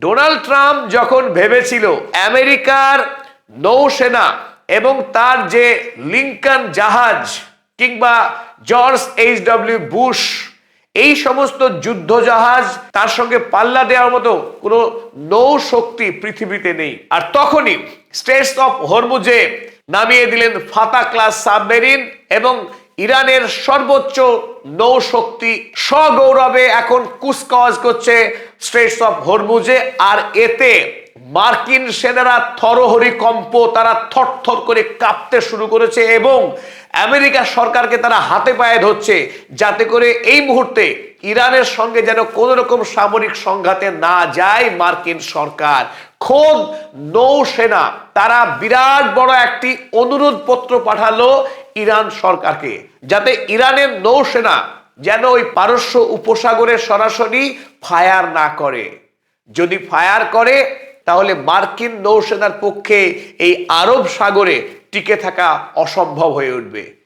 Donald Trump যখন ভেবেছিল আমেরিকার নৌসেনা এবং তার যে লিঙ্কন জাহাজ কিংবা জর্জ H.W. বুশ এই সমস্ত যুদ্ধ জাহাজ তার সঙ্গে পাল্লা দেওয়ার মতো কোনো নৌ শক্তি পৃথিবীতে নেই, আর তখনই স্ট্রেটস অফ হরমুজে নামিয়ে দিলেন ফাতা ক্লাস সাবমেরিন এবং ইরানের সর্বোচ্চ নৌ শক্তি সগৌরবে এখন কুচকাওয়াজ করছে স্ট্রেটস অফ হরমুজে। আর এতে মার্কিন সেনারা থরহরিকম্প, তারা থরথর করে কাঁপতে শুরু করেছে এবং আমেরিকা সরকারকে তারা হাতে পায়ে ধরছে যাতে করে এই মুহূর্তে ইরানের সঙ্গে যেন কোনো রকম সামরিক সংঘাতে না যায় মার্কিন সরকার। খোদ নৌসেনা তারা বিরাট বড় একটি অনুরোধ পত্র পাঠালো ইরান সরকারকে যাতে ইরানের নৌসেনা যেন ওই পারস্য উপসাগরে সরাসরি ফায়ার না করে। যদি ফায়ার করে তাহলে মার্কিন নৌসেনার পক্ষে এই আরব সাগরে টিকে থাকা অসম্ভব হয়ে উঠবে।